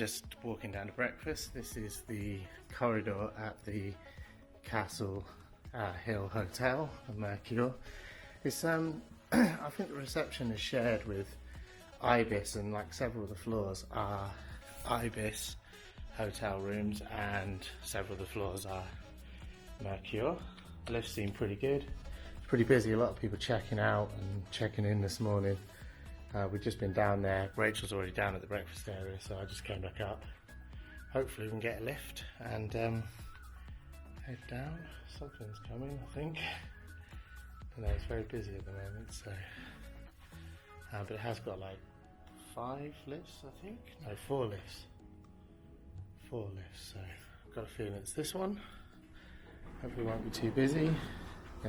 just walking down to breakfast. This is the corridor at the Castle Hill Hotel, the Mercure. It's I think the reception is shared with Ibis, and like several of the floors are Ibis hotel rooms and several of the floors are Mercure. The lifts seem pretty good. It's pretty busy, a lot of people checking out and checking in this morning. We've just been down there. Rachel's already down at the breakfast area, so I just came back up. Hopefully we can get a lift and head down. Something's coming, I think. I know it's very busy at the moment, so but it has got like 5 lifts, I think. No, 4 lifts. 4 lifts, so I've got a feeling it's this one. Hopefully it won't be too busy.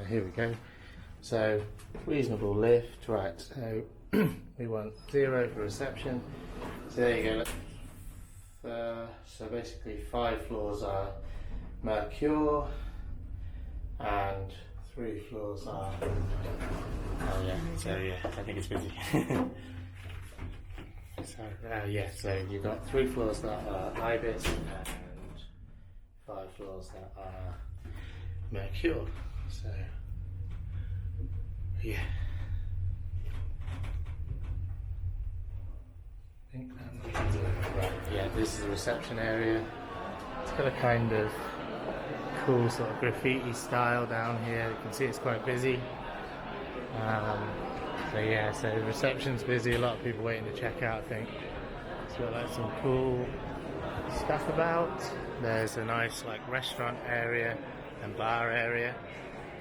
Here we go. So, reasonable lift, right, so we want 0 for reception. So there you go. So basically 5 floors are Mercure and 3 floors are, oh yeah, so yeah, I think it's busy. So yeah, so you've got 3 floors that are Ibis and 5 floors that are Mercure. So yeah, I think that might be it. Right, yeah, this is the reception area. It's got a kind of cool sort of graffiti style down here. You can see it's quite busy. So yeah, so the reception's busy, a lot of people waiting to check out, I think. It's got like some cool stuff about. There's a nice like restaurant area and bar area.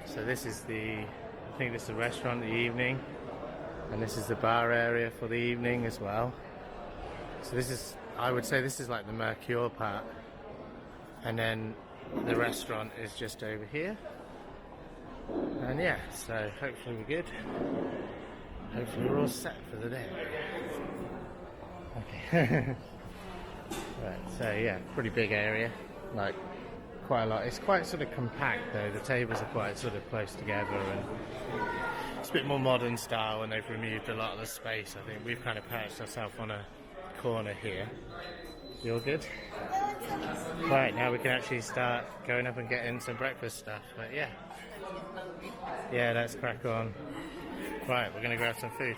So this is I think this is the restaurant in the evening, and this is the bar area for the evening as well. So this is, I would say this is like the Mercure part, and then the restaurant is just over here. And yeah, so hopefully we're good. Hopefully we're all set for the day. Okay. Right, so yeah, pretty big area, like quite a lot. It's quite sort of compact though. The tables are quite sort of close together, and it's a bit more modern style, and they've removed a lot of the space. I think we've kind of perched ourselves on a corner here. You all good? Right, now we can actually start going up and getting some breakfast stuff. But yeah, let's crack on. Right, we're gonna grab some food.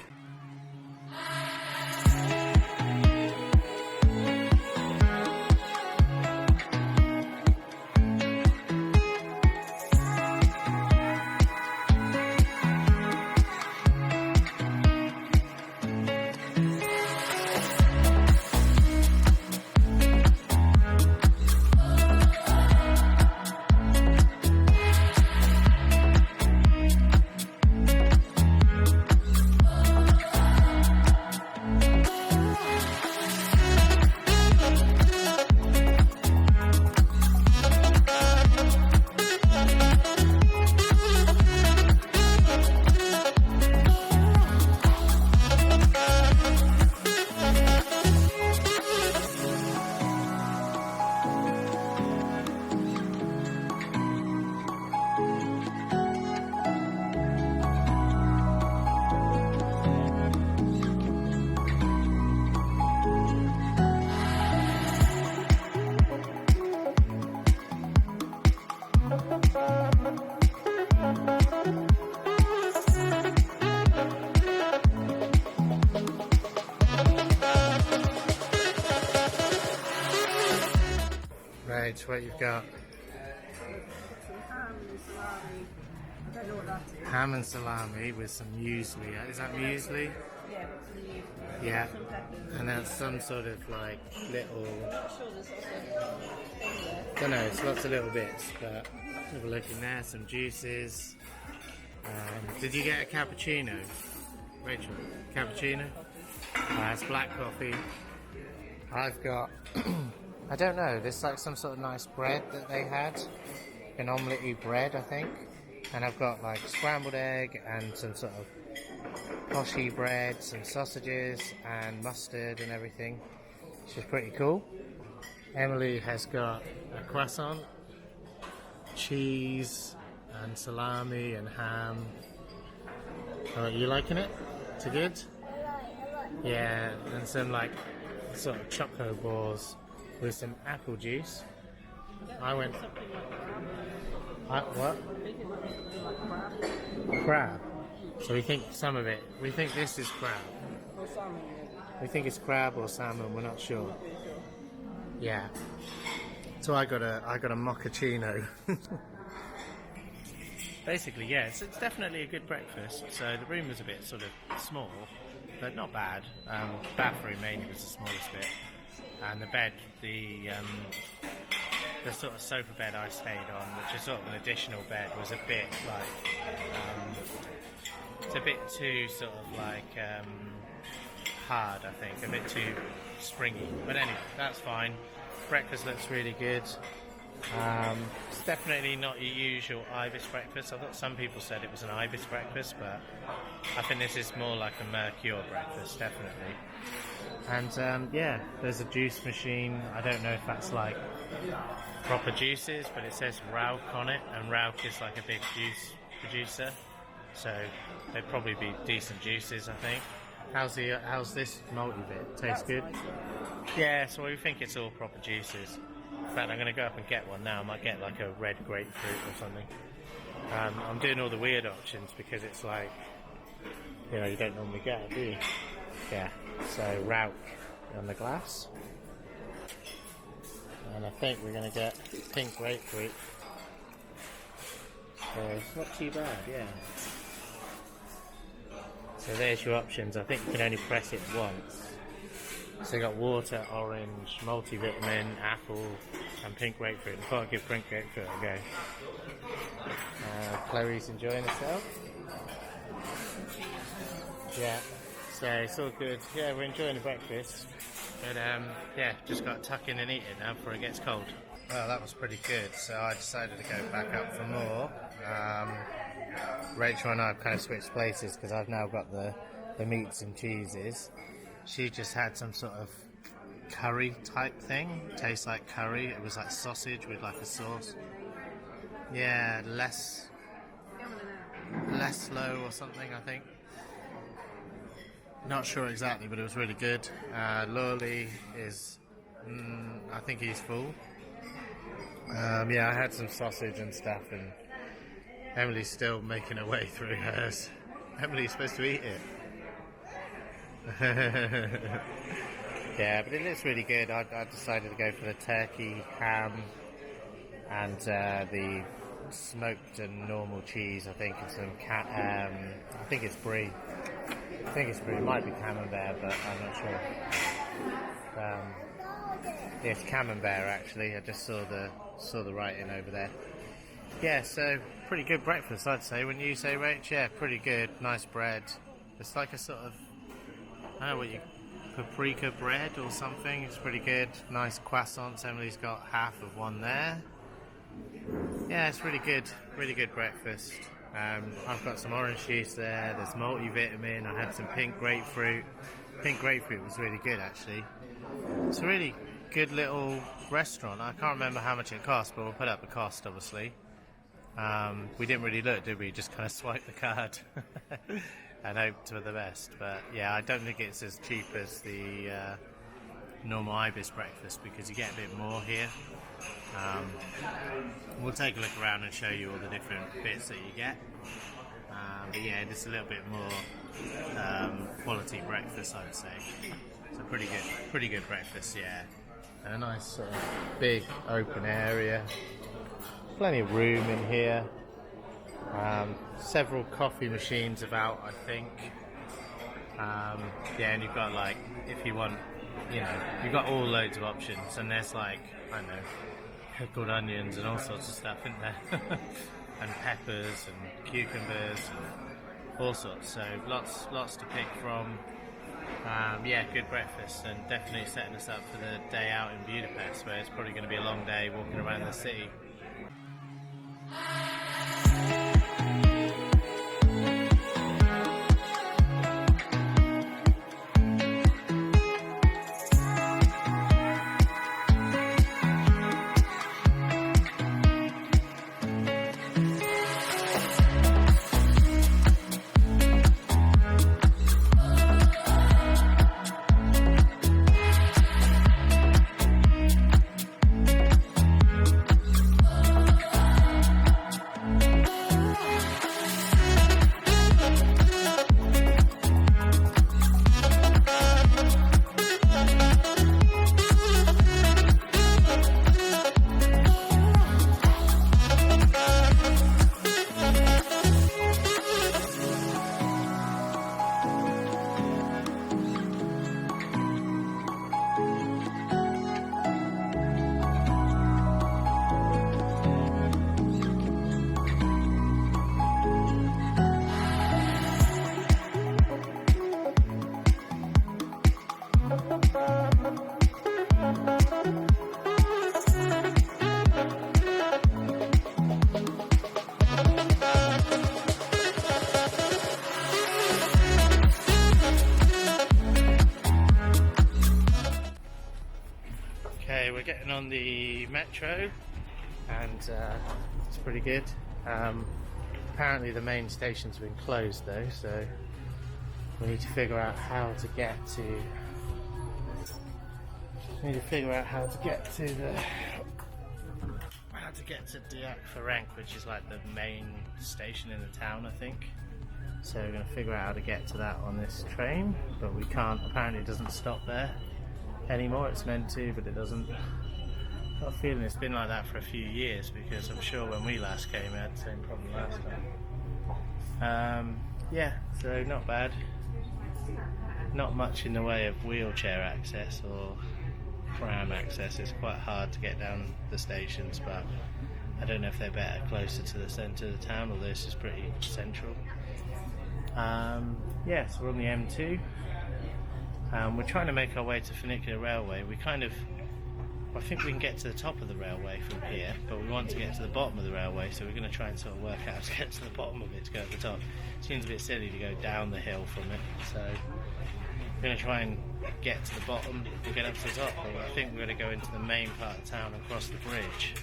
Right, what you've got? Some ham and salami. I don't know what that is. Ham and salami with some muesli. Is that muesli? Yeah, with some muesli. Yeah. Some peppers. And that's some sort of like little, I'm not sure there's also thing there. I don't know, it's lots of little bits, but have a look in there, some juices. Did you get a cappuccino? Rachel, cappuccino? It's black coffee. I've got, I don't know, there's like some sort of nice bread that they had. An omelette-y bread, I think. And I've got like scrambled egg and some sort of poshy bread, some sausages and mustard and everything, which is pretty cool. Emily has got a croissant, cheese and salami and ham. Oh, you liking it? Is it good? I like Yeah, and some like sort of choco balls with some apple juice. I went. Something like crab. What? I think it looks something like crab. Crab. So we think some of it. We think this is crab. Or salmon, yeah. We think it's crab or salmon. We're not sure. Not really sure. Yeah. So I got a mochaccino. Basically, yeah, it's definitely a good breakfast. So the room was a bit sort of small, but not bad. Bathroom mainly was the smallest bit, and the bed, the sort of sofa bed I stayed on, which is sort of an additional bed, was a bit like it's a bit too sort of like hard, I think, a bit too springy. But anyway, that's fine. Breakfast looks really good. It's definitely not your usual Ibis breakfast. I thought some people said it was an Ibis breakfast, but I think this is more like a Mercure breakfast, definitely. And yeah, there's a juice machine. I don't know if that's like proper juices, but it says Rauk on it, and Rauk is like a big juice producer, so they'd probably be decent juices, I think. How's this multi bit? Tastes good? Yeah, so we think it's all proper juices. In fact, I'm going to go up and get one now. I might get like a red grapefruit or something. I'm doing all the weird options because it's like, you know, you don't normally get it, do you? Yeah, so Rauk on the glass. And I think we're going to get pink grapefruit. So it's not too bad, yeah. So there's your options. I think you can only press it once. So you got water, orange, multivitamin, apple, and pink grapefruit. I thought I'd give pink grapefruit a go. Chloe's enjoying herself. Yeah, so it's all good. Yeah, we're enjoying the breakfast. But yeah, just got to tuck in and eat it now before it gets cold. Well, that was pretty good. So I decided to go back up for more. Rachel and I have kind of switched places because I've now got the meats and cheeses. She just had some sort of curry type thing. Tastes like curry. It was like sausage with like a sauce. Yeah, less slow or something, I think. Not sure exactly, but it was really good. Lorley is, I think he's full. Yeah, I had some sausage and stuff, and Emily's still making her way through hers. Emily's supposed to eat it. Yeah, but it looks really good. I decided to go for the turkey, ham, and the smoked and normal cheese, I think, and some I think it's brie. It might be camembert, but I'm not sure. Yeah, it's camembert actually. I just saw the writing over there. Yeah, so pretty good breakfast, I'd say. Wouldn't you say, Rach? Yeah, pretty good. Nice bread. It's like a sort of, I don't know what paprika bread or something. It's pretty good. Nice croissants. Emily's got half of one there. Yeah, it's really good. Really good breakfast. I've got some orange juice there. There's multivitamin. I had some pink grapefruit. Pink grapefruit was really good, actually. It's a really good little restaurant. I can't remember how much it cost, but we'll put up the cost, obviously. We didn't really look, did we? Just kind of swiped the card and hoped for the best. But yeah, I don't think it's as cheap as the normal Ibis breakfast because you get a bit more here. We'll take a look around and show you all the different bits that you get. But yeah, just a little bit more quality breakfast, I'd say. So pretty good breakfast, yeah. And a nice sort of big open area. Plenty of room in here. Several coffee machines about, I think. Yeah, and you've got like, if you want, you know, you've got all loads of options, and there's like, I don't know, pickled onions and all sorts of stuff in there, and peppers and cucumbers and all sorts. So lots to pick from. Yeah, good breakfast, and definitely setting us up for the day out in Budapest, where it's probably going to be a long day walking around the city. metro, and it's pretty good. Apparently the main station's been closed though, so we need to figure out how to get to Diak Ferenc, which is like the main station in the town, I think. So we're going to figure out how to get to that on this train, but we can't. Apparently it doesn't stop there anymore. It's meant to, but it doesn't. I've got a feeling it's been like that for a few years, because I'm sure when we last came we had the same problem last time. Yeah, so not bad. Not much in the way of wheelchair access or tram access. It's quite hard to get down the stations, but I don't know if they're better closer to the centre of the town, although this is pretty central. Yeah, so we're on the M2. We're trying to make our way to Funicular Railway. I think we can get to the top of the railway from here, but we want to get to the bottom of the railway, so we're going to try and sort of work out how to get to the bottom of it to go to the top. It seems a bit silly to go down the hill from it, so we're going to try and get to the bottom and get up to the top. But I think we're going to go into the main part of town and cross the bridge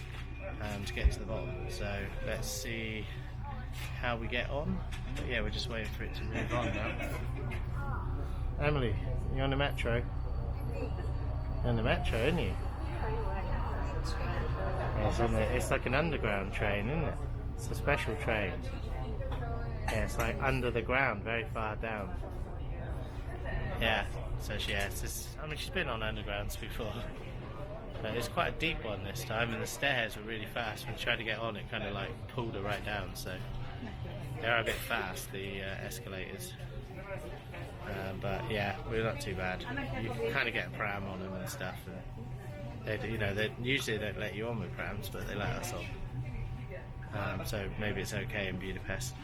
to get to the bottom. So let's see how we get on. But yeah, we're just waiting for it to move on now. Emily, you're on the metro? You're on the metro, aren't you? Yeah, it's like an underground train, isn't it? It's a special train. Yeah, it's like under the ground, very far down. Yeah, so she's been on undergrounds before. But it's quite a deep one this time, and the stairs were really fast. When she tried to get on, it kind of like pulled her right down, so they are a bit fast, the escalators. But yeah, we're not too bad. You can kind of get a pram on them and stuff. And they usually don't let you on with prams, but they let us on. So maybe it's okay in Budapest.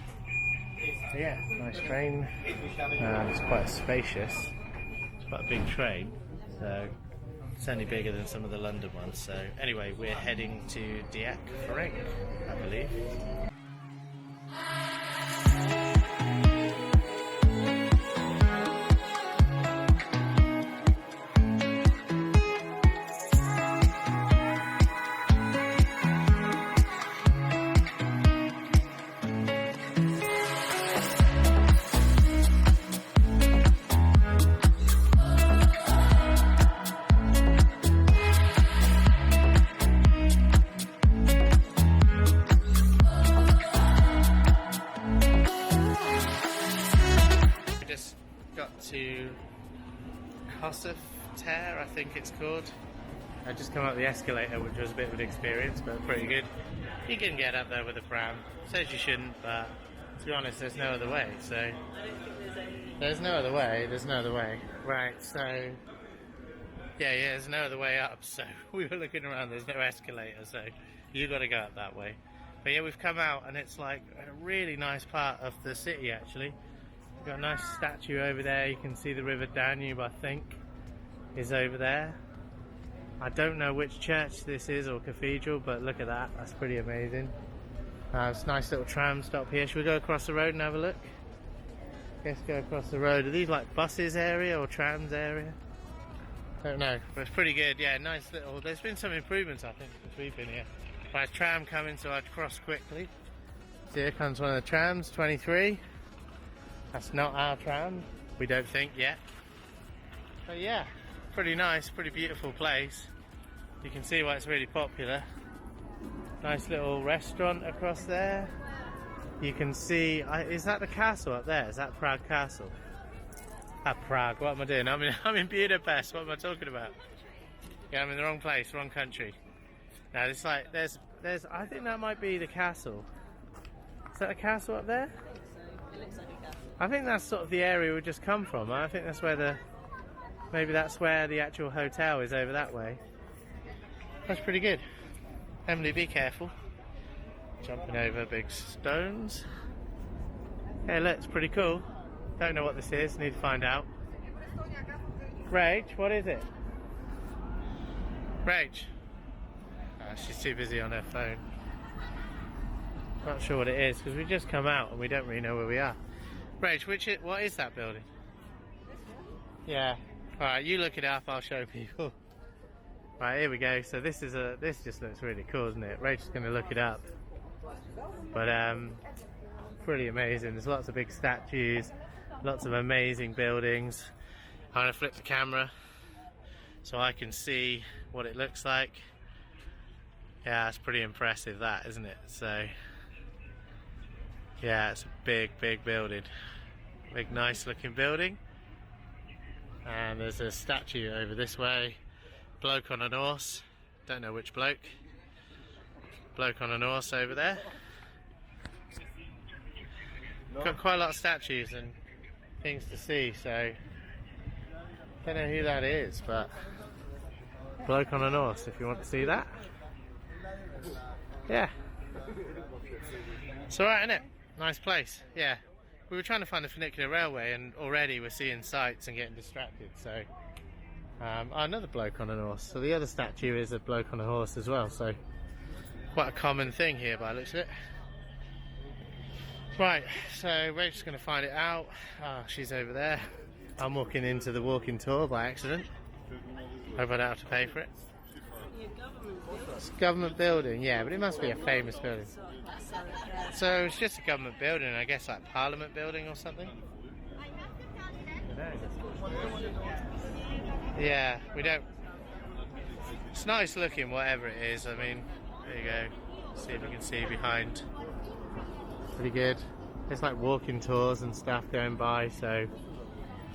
But yeah, nice train. It's quite spacious. It's quite a big train. So it's only bigger than some of the London ones. So anyway, we're heading to Diak Ferenc, I believe. To I think it's called. I just come up the escalator, which was a bit of an experience, but pretty good. You can get up there with a pram. Says you shouldn't, but to be honest, there's no other way. So there's no other way. Right. So yeah, there's no other way up. So we were looking around. There's no escalator, so you got to go up that way. But yeah, we've come out, and it's like a really nice part of the city actually. We've got a nice statue over there. You can see the River Danube, I think, is over there. I don't know which church this is or cathedral, but look at that. That's pretty amazing. It's a nice little tram stop here. Should we go across the road and have a look? Let's go across the road. Are these like buses area or trams area? Don't know, but it's pretty good. Yeah, nice little... There's been some improvements, I think, since we've been here. Right, tram coming, so I'd cross quickly. So here comes one of the trams, 23. That's not our tram, we don't think yet. But yeah, pretty nice, pretty beautiful place. You can see why it's really popular. Nice little restaurant across there. You can see, is that the castle up there? Is that Prague Castle? Prague, what am I doing? I'm in Budapest, what am I talking about? Yeah, I'm in the wrong place, wrong country. Now it's like, there's I think that might be the castle. Is that a castle up there? It looks like a castle. I think that's sort of the area we just come from. I think that's where maybe that's where the actual hotel is, over that way. That's pretty good. Emily, be careful. Jumping over big stones. Hey, look, it's pretty cool. Don't know what this is, need to find out. Rach, what is it? Rach. She's too busy on her phone. Not sure what it is, because we just come out and we don't really know where we are. Rach, what is that building? This one? Yeah. Alright, you look it up, I'll show people. Right, here we go. So this just looks really cool, doesn't it? Rachel's going to look it up. But pretty amazing. There's lots of big statues, lots of amazing buildings. I'm going to flip the camera so I can see what it looks like. Yeah, it's pretty impressive, that, isn't it? So yeah, it's a big building, big nice looking building. And there's a statue over this way, bloke on an horse, don't know which bloke on an horse over there. Got quite a lot of statues and things to see, so don't know who that is, but bloke on an horse if you want to see that. Yeah, it's alright, isn't it? Nice place. Yeah, we were trying to find the funicular railway and already we're seeing sights and getting distracted, so another bloke on an horse. So the other statue is a bloke on a horse as well, so quite a common thing here by the looks of it. Right, so Rachel's going to find it out. She's over there. I'm walking into the walking tour by accident. Hope I don't have to pay for it. It's a government building, yeah, but it must be a famous building. So it's just a government building, I guess, like Parliament building or something. Yeah, we don't. It's nice looking, whatever it is. I mean, there you go. See if you can see behind. Pretty good. There's like walking tours and stuff going by, so you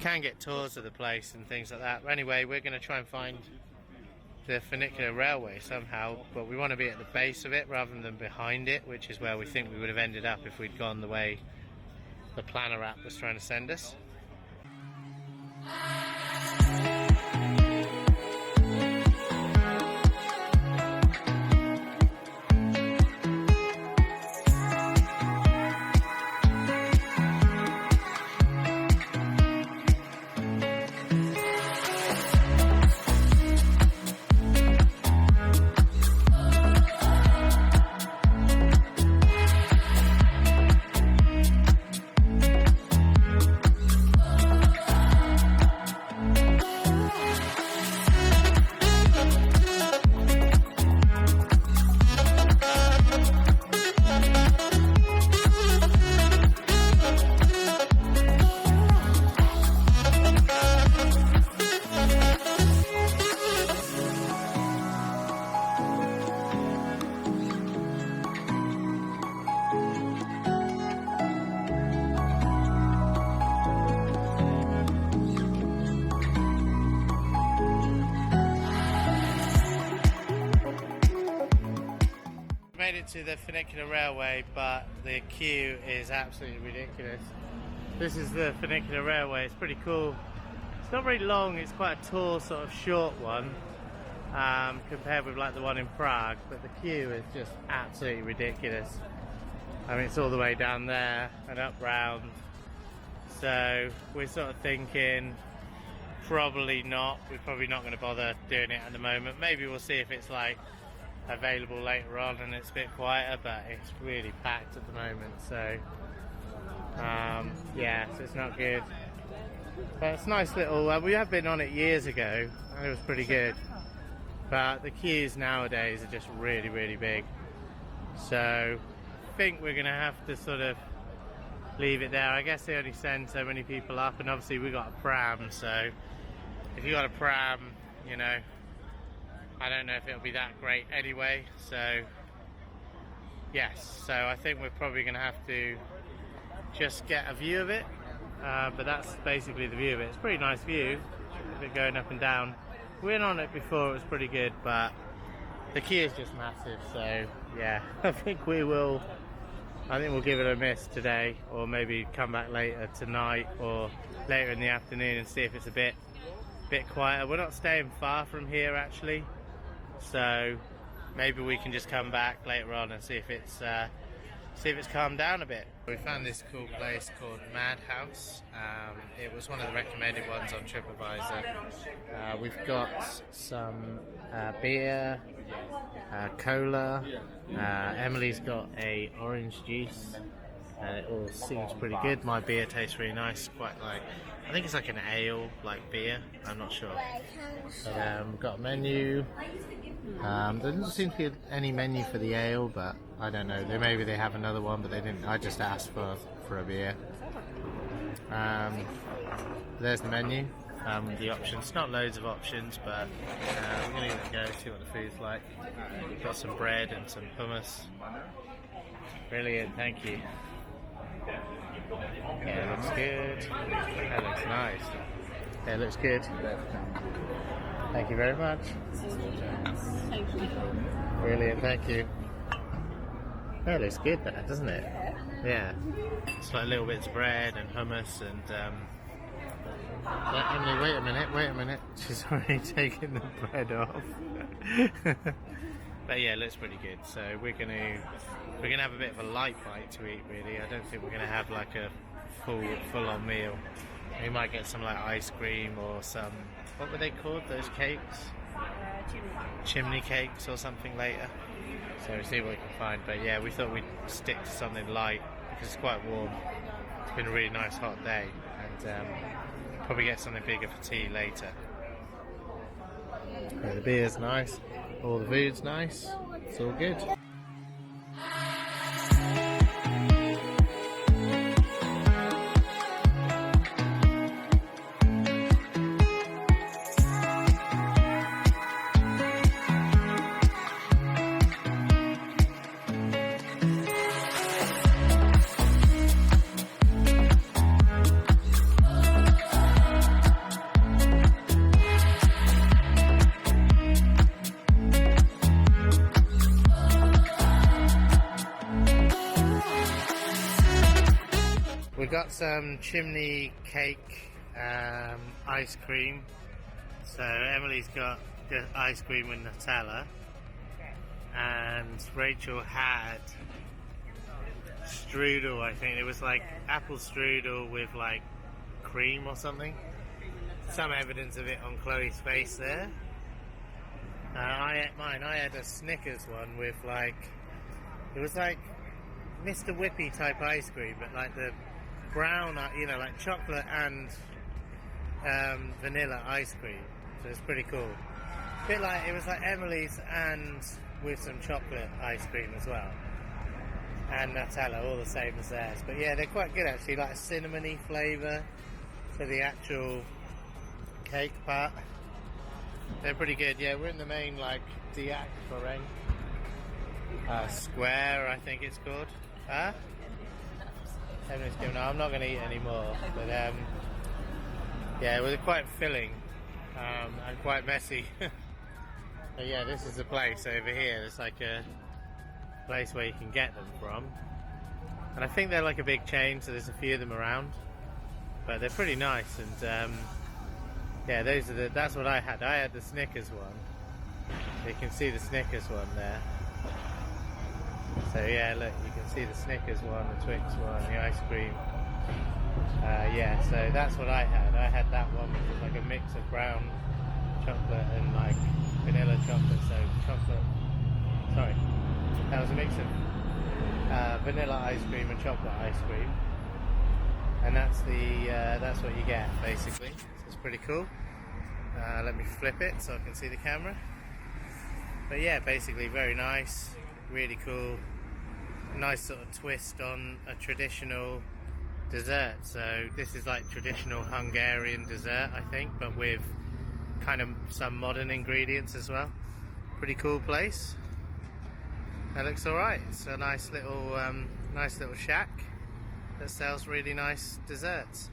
can get tours of the place and things like that. But anyway, we're going to try and find the funicular railway somehow, but we want to be at the base of it rather than behind it, which is where we think we would have ended up if we'd gone the way the planner app was trying to send us. Made it to the funicular railway, but the queue is absolutely ridiculous. This is the funicular railway. It's pretty cool. It's not very long, it's quite a tall sort of short one compared with like the one in Prague, but the queue is just absolutely ridiculous. I mean, it's all the way down there and up round, so we're sort of thinking probably not. We're probably not going to bother doing it at the moment. Maybe we'll see if it's like available later on and it's a bit quieter, but it's really packed at the moment, so yeah, so it's not good. But it's a nice little, we have been on it years ago and it was pretty good, but the queues nowadays are just really big, so I think we're gonna have to sort of leave it there. I guess they only send so many people up, and obviously we got a pram, so if you got a pram, you know, I don't know if it'll be that great anyway, so yes, so I think we're probably going to have to just get a view of it, but that's basically the view of it. It's a pretty nice view, a bit going up and down. We went on it before, it was pretty good, but the queue is just massive, so yeah, I think we'll give it a miss today, or maybe come back later tonight or later in the afternoon and see if it's a bit quieter. We're not staying far from here actually, so maybe we can just come back later on and see if it's calmed down a bit. We found this cool place called Madhouse. It was one of the recommended ones on TripAdvisor. We've got some beer, cola. Emily's got a orange juice, and it all seems pretty good. My beer tastes really nice, quite like, I think it's like an ale like beer, I'm not sure. But we've got a menu. There doesn't seem to be any menu for the ale, but I don't know, maybe they have another one, but they didn't. I just asked for a beer. There's the menu, the options, not loads of options, but we're going to go see what the food's like. Got some bread and some hummus. Brilliant, thank you. Yeah, it looks good. That looks nice. Yeah, it looks good. Thank you very much. Thank you. Brilliant, thank you. That looks good, that, doesn't it? Yeah. It's like little bits of bread and hummus and Emily, wait a minute. She's already taken the bread off. But yeah, it looks pretty good. So we're gonna have a bit of a light bite to eat, really. I don't think we're gonna have like a full on meal. We might get some like ice cream or some, what were they called, those cakes? Chimney cakes or something later. So we'll see what we can find. But yeah, we thought we'd stick to something light because it's quite warm. It's been a really nice hot day, and probably get something bigger for tea later. Yeah, the beer's nice, all the food's nice, it's all good. We got some chimney cake ice cream. So Emily's got the ice cream with Nutella, and Rachel had strudel. I think it was like apple strudel with like cream or something. Some evidence of it on Chloe's face there. I ate mine. I had a Snickers one with like, it was like Mr. Whippy type ice cream, but like the brown, you know, like chocolate and vanilla ice cream. So it's pretty cool. Bit like, it was like Emily's and with some chocolate ice cream as well. And Nutella, all the same as theirs. But yeah, they're quite good actually, like a cinnamony flavour for the actual cake part. They're pretty good. Yeah, we're in the main like Diak Foreign square, I think it's called. Huh? Emily's giving, no, I'm not going to eat anymore. But yeah, it was quite filling and quite messy. But yeah, this is the place over here. It's like a place where you can get them from. And I think they're like a big chain, so there's a few of them around. But they're pretty nice, and yeah, that's what I had. I had the Snickers one. You can see the Snickers one there. So yeah, look, you can see the Snickers one, the Twix one, the ice cream. Yeah, so that's what I had. I had that one, which was like a mix of brown chocolate and like vanilla chocolate. So that was a mix of vanilla ice cream and chocolate ice cream. And that's what you get basically. So it's pretty cool. Let me flip it so I can see the camera. But yeah, basically very nice, really cool, nice sort of twist on a traditional dessert. So this is like traditional Hungarian dessert, I think, but with kind of some modern ingredients as well. Pretty cool place. That looks alright. It's a nice little shack that sells really nice desserts.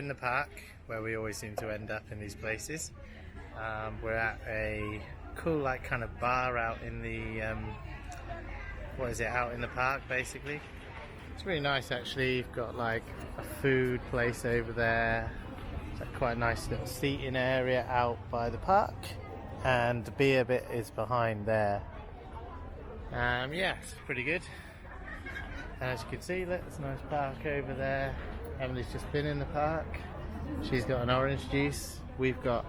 in the park, where we always seem to end up in these places. We're at a cool, like, kind of bar out in the, out in the park, basically. It's really nice, actually. You've got, like, a food place over there. It's like quite a nice little seating area out by the park. And the beer bit is behind there. Yeah, it's pretty good. As you can see, look, it's a nice park over there. Emily's just been in the park. She's got an orange juice. We've got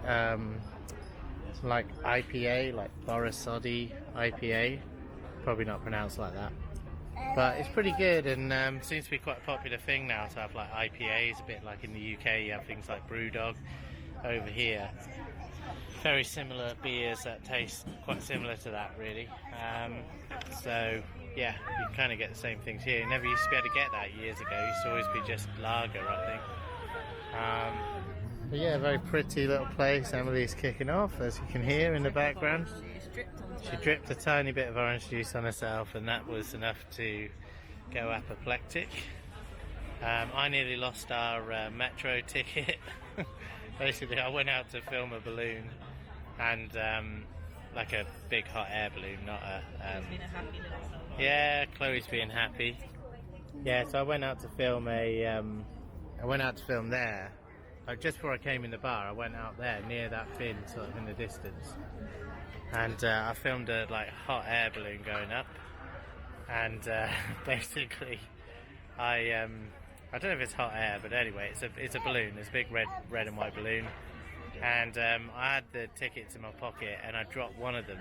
like IPA, like Borisodi IPA. Probably not pronounced like that. But it's pretty good, and seems to be quite a popular thing now to have like IPAs, a bit like in the UK you have things like Brewdog. Over here, very similar beers that taste quite similar to that, really. So yeah, you can kind of get the same things here. You never used to be able to get that years ago. It used to always be just lager, I think. But yeah, very pretty little place. Emily's kicking off, as you can hear in the background. She dripped a tiny bit of orange juice on herself, and that was enough to go apoplectic. I nearly lost our metro ticket. Basically, I went out to film a balloon, and like a big hot air balloon, not a... yeah, Chloe's being happy. Yeah, so I went out to film there. Just before I came in the bar, I went out there near that bin, sort of in the distance, and I filmed a like hot air balloon going up, and basically I don't know if it's hot air, but anyway, it's a balloon. It's a big red and white balloon, and I had the tickets in my pocket, and I dropped one of them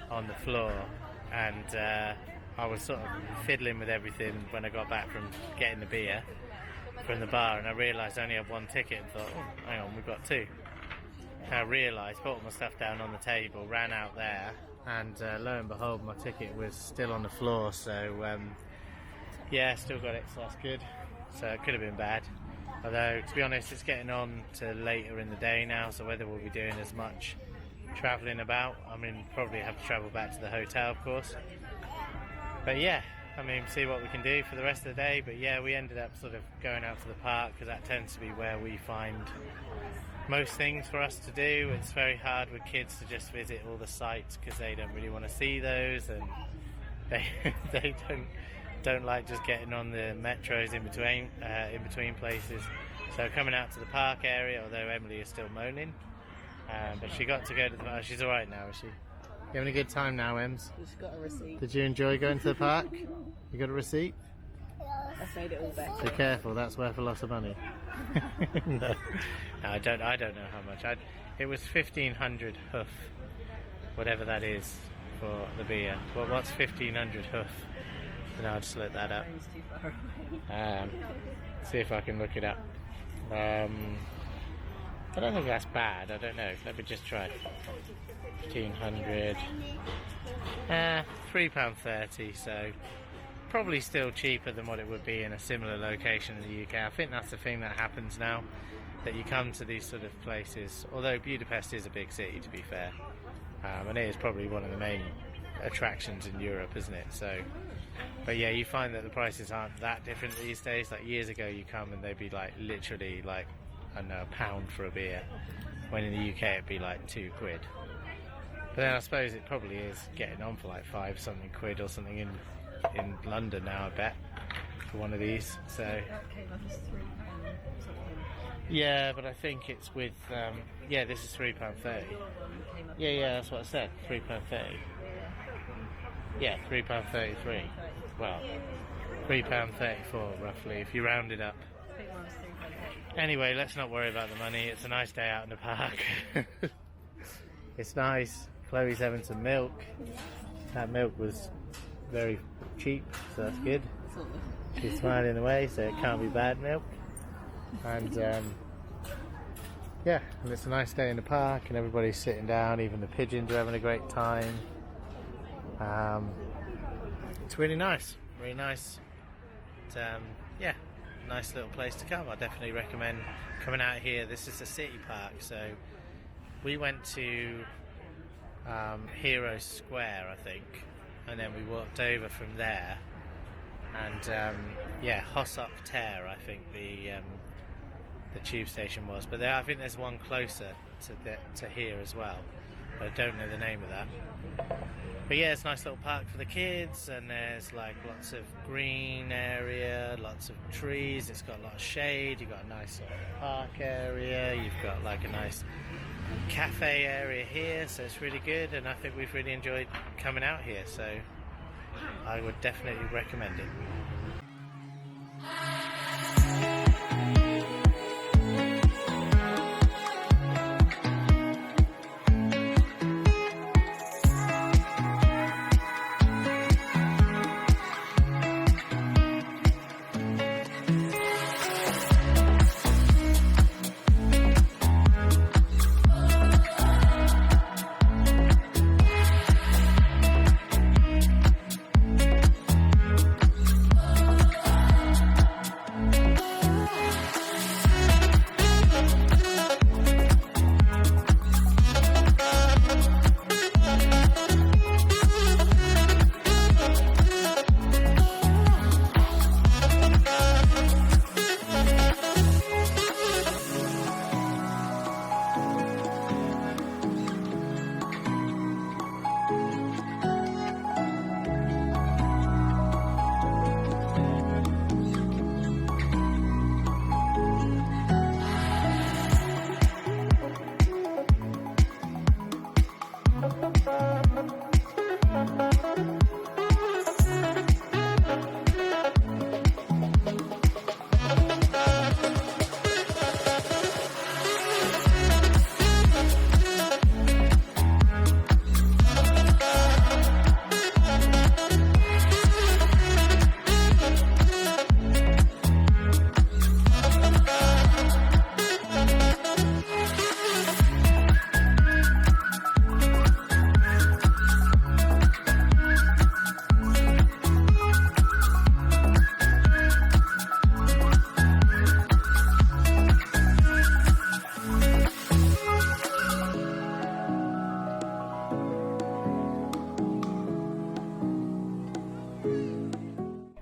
on the floor, and I was sort of fiddling with everything when I got back from getting the beer from the bar, and I realised I only had one ticket, and thought, oh, hang on, we've got two. And I realised, put all my stuff down on the table, ran out there, and lo and behold, my ticket was still on the floor. So yeah, still got it, so that's good. So it could have been bad, although to be honest, it's getting on to later in the day now, so whether we'll be doing as much travelling about, I mean, probably have to travel back to the hotel, of course. But yeah, I mean, see what we can do for the rest of the day. But yeah, we ended up sort of going out to the park, because that tends to be where we find most things for us to do. It's very hard with kids to just visit all the sites, because they don't really want to see those, and they don't like just getting on the metros in between places. So coming out to the park area, although Emily is still moaning, but she got to go to the park. She's alright now, is she? You having a good time now, Ems? She's got a receipt. Did you enjoy going to the park? You got a receipt? That's made it all better. Be careful, that's worth a lot of money. No, I don't know how much. It was 1,500 hoof, whatever that is, for the beer. Well, what's 1,500 hoof? And I'll just look that up. Too far away. See if I can look it up. I don't think that's bad. I don't know. Let me just try. 1,500. £3.30. So probably still cheaper than what it would be in a similar location in the UK. I think that's the thing that happens now, that you come to these sort of places. Although Budapest is a big city, to be fair, and it is probably one of the main attractions in Europe, isn't it? So, but yeah, you find that the prices aren't that different these days. Like years ago, you come and they'd be like literally like, I don't know, £1 for a beer, when in the UK it'd be like £2. But then I suppose it probably is getting on for like £5 quid or something in London now, I bet, for one of these. So That came up as £3 something. yeah, but I think it's with yeah, this is £3.30. Yeah, that's what I said, £3.30. Yeah, £3.33. Well, £3.34 roughly, if you round it up. I think mine was £3.8. Anyway, let's not worry about the money. It's a nice day out in the park. It's nice. Chloe's having some milk. That milk was very cheap, so that's good. Sort of. She's smiling away, so it can't be bad milk. And yeah, and it's a nice day in the park, and everybody's sitting down. Even the pigeons are having a great time. It's really nice, really nice. Yeah, nice little place to come. I definitely recommend coming out here. This is a city park, so we went to Hero Square, I think, and then we walked over from there, and yeah, Hossok Ter, I think the tube station was, but I think there's one closer to here as well, but I don't know the name of that. But yeah, it's a nice little park for the kids, and there's like lots of green area, lots of trees, it's got a lot of shade, you've got a nice sort of park area, you've got like a nice cafe area here, so it's really good, and I think we've really enjoyed coming out here, so I would definitely recommend it.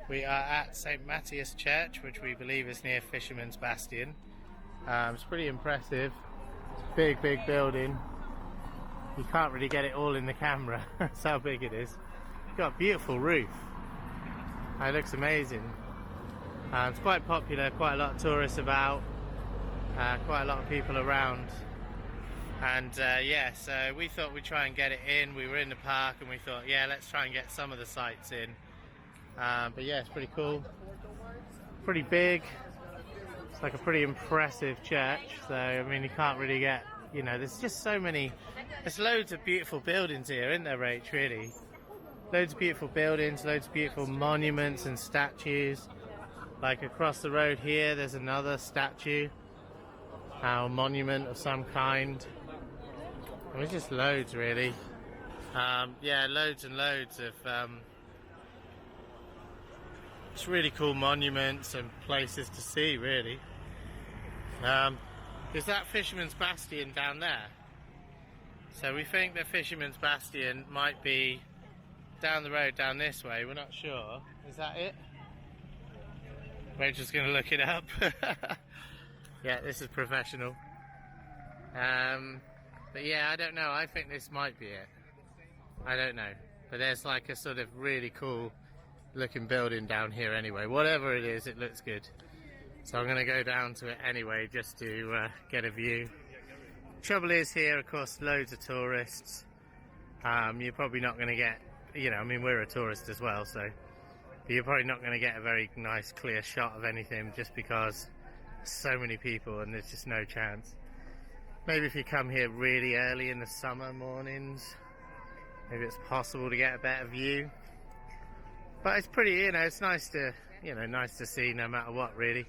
We are at St. Matthias Church, which we believe is near Fisherman's Bastion. It's pretty impressive. Big building. You can't really get it all in the camera. That's how big it is. It's got a beautiful roof. It looks amazing. It's quite popular, quite a lot of tourists about, quite a lot of people around. And yeah, so we thought we'd try and get it in. We were in the park and we thought, yeah, let's try and get some of the sights in. But yeah, it's pretty cool. Pretty big. It's like a pretty impressive church. So, I mean, you can't really get, you know, there's just so many, there's loads of beautiful buildings here, isn't there, Rach, really? Loads of beautiful buildings, loads of beautiful monuments and statues. Like across the road here, there's another statue, a monument of some kind. There's just loads, really. Yeah, loads and loads of it's really cool monuments and places to see, really. Is that Fisherman's Bastion down there? So we think that Fisherman's Bastion might be down the road, down this way. We're not sure. Is that it? Rachel's going to look it up. Yeah, this is professional. But yeah, I don't know. I think this might be it. I don't know. But there's like a sort of really cool looking building down here anyway. Whatever it is, it looks good. So I'm going to go down to it anyway just to get a view. Trouble is here, of course, loads of tourists. You're probably not going to get, you know, I mean, we're a tourist as well, so you're probably not going to get a very nice clear shot of anything just because so many people and there's just no chance. Maybe if you come here really early in the summer mornings, maybe it's possible to get a better view. But it's pretty, you know, it's nice to, you know, nice to see no matter what, really.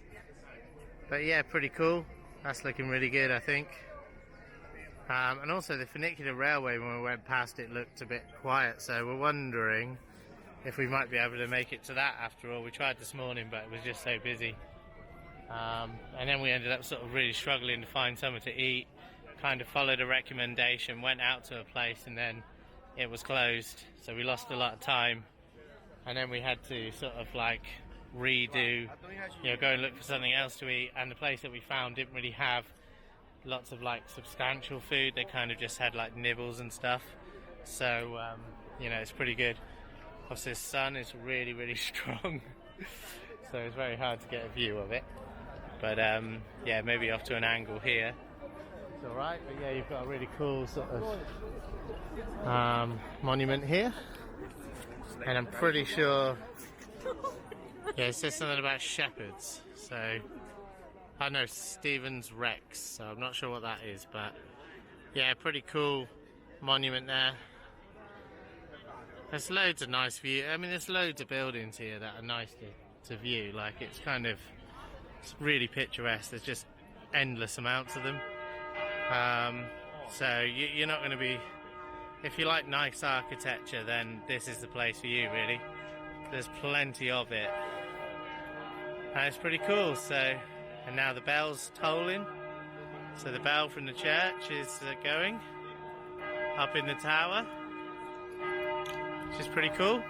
But yeah, pretty cool. That's looking really good, I think. And also the funicular railway, when we went past it, looked a bit quiet, so we're wondering if we might be able to make it to that after all. We tried this morning, but it was just so busy. And then we ended up sort of really struggling to find somewhere to eat. Kind of followed a recommendation, went out to a place, and then it was closed, so we lost a lot of time. And then we had to sort of like redo, you know, go and look for something else to eat. And the place that we found didn't really have lots of like substantial food. They kind of just had like nibbles and stuff. So you know, it's pretty good. Obviously the sun is really, really strong, so it's very hard to get a view of it. But yeah, maybe off to an angle here. It's alright, but yeah, you've got a really cool sort of monument here. And I'm pretty sure, yeah, it says something about shepherds. So, I know Stephen's Rex, so I'm not sure what that is, but yeah, pretty cool monument there. There's loads of nice view. I mean, there's loads of buildings here that are nice to view. Like, it's kind of, it's really picturesque. There's just endless amounts of them. So you're not going to be, if you like nice architecture, then this is the place for you, really. There's plenty of it. And it's pretty cool. So, and now the bell's tolling. So the bell from the church is going up in the tower, which is pretty cool.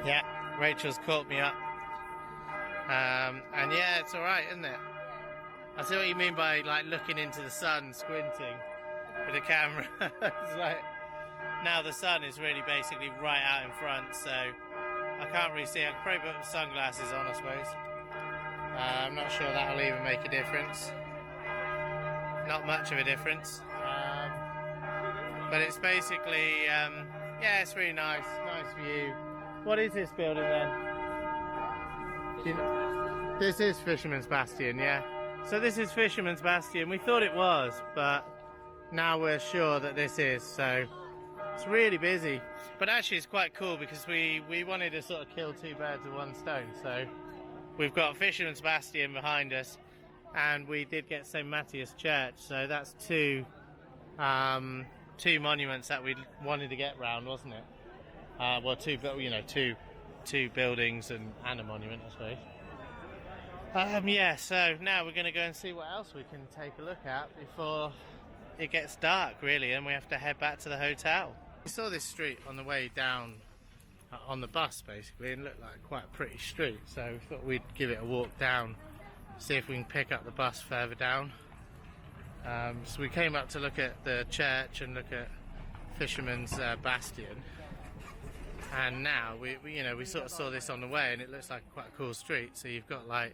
Yeah, Rachel's caught me up. And yeah, it's alright, isn't it? I see what you mean by like looking into the sun, squinting with the camera. It's like, now the sun is really basically right out in front, so I can't really see. I can probably put sunglasses on, I suppose. I'm not sure that'll even make a difference. Not much of a difference. But it's basically, yeah, it's really nice. Nice view. What is this building then? This is Fisherman's Bastion, yeah. So this is Fisherman's Bastion. We thought it was, but now we're sure that this is. So it's really busy. But actually it's quite cool because we wanted to sort of kill two birds with one stone. So we've got Fisherman's Bastion behind us, and we did get St. Matthias Church. So that's two monuments that we wanted to get round, wasn't it? Well, two buildings and a monument, I suppose. Yeah, so now we're going to go and see what else we can take a look at before it gets dark, really, and we have to head back to the hotel. We saw this street on the way down on the bus, basically, and it looked like quite a pretty street, so we thought we'd give it a walk down, see if we can pick up the bus further down. So we came up to look at the church and look at Fisherman's Bastion, and now we sort of saw this on the way, and it looks like quite a cool street. So you've got like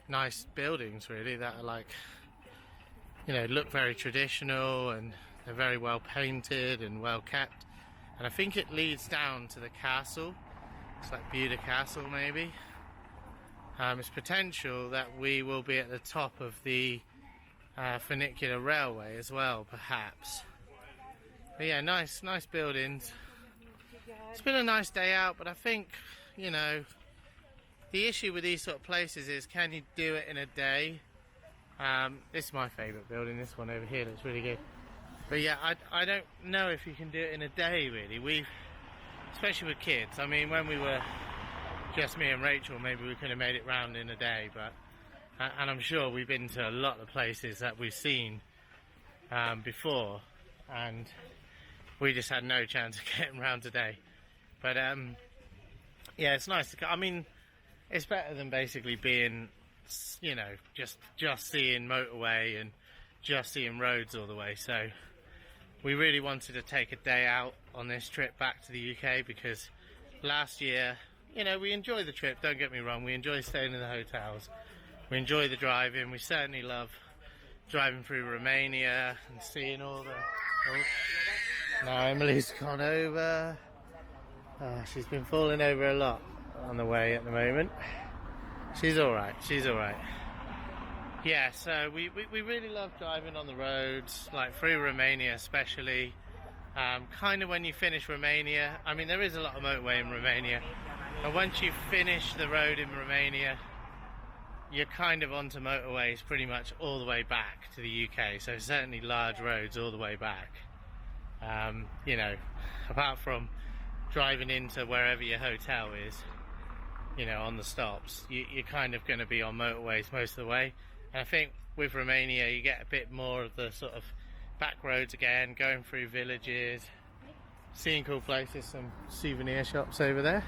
nice buildings, really, that are like, you know, look very traditional, and they're very well painted and well kept. And I think it leads down to the castle. It's like Budapest Castle, maybe. It's potential that we will be at the top of the funicular railway as well, perhaps. But yeah, nice buildings. It's been a nice day out, but I think, you know, the issue with these sort of places is, can you do it in a day? This is my favourite building. This one over here looks really good. But yeah, I don't know if you can do it in a day, really. Especially with kids. I mean, when we were just me and Rachel, maybe we could have made it round in a day, but and I'm sure we've been to a lot of places that we've seen before, and we just had no chance of getting round today. But yeah, it's nice to. I mean, it's better than basically being, you know, just seeing motorway and just seeing roads all the way. So we really wanted to take a day out on this trip back to the UK, because last year, you know, we enjoyed the trip, don't get me wrong, we enjoy staying in the hotels, we enjoy the driving, we certainly love driving through Romania and seeing all the... Oh, now Emily's gone over. She's been falling over a lot on the way at the moment. She's alright, she's alright. Yeah, so we really love driving on the roads, like through Romania especially. Kind of when you finish Romania, I mean there is a lot of motorway in Romania, and once you finish the road in Romania, you're kind of onto motorways pretty much all the way back to the UK, so certainly large roads all the way back. You know, apart from driving into wherever your hotel is, you know, on the stops, you're kind of going to be on motorways most of the way. And I think with Romania you get a bit more of the sort of back roads again, going through villages, seeing cool places, some souvenir shops over there.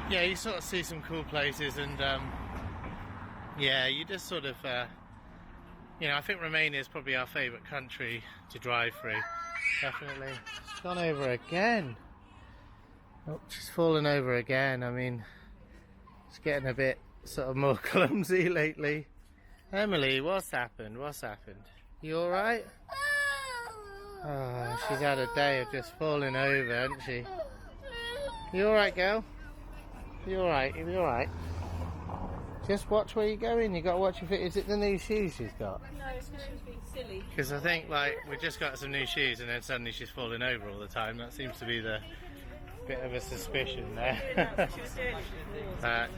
yeah, you sort of see some cool places, and yeah, you just sort of you know, I think Romania is probably our favourite country to drive through. Definitely. She's gone over again. Oh, she's fallen over again. I mean, it's getting a bit sort of more clumsy lately. Emily, what's happened? What's happened? You alright? Oh, she's had a day of just falling over, hasn't she? You alright, girl? You alright? You alright? Just watch where you're going. You got to watch your feet. Is it the new shoes she's got? No, it's because she's being silly. Because I think, like, we just got some new shoes and then suddenly she's falling over all the time. That seems to be the bit of a suspicion there.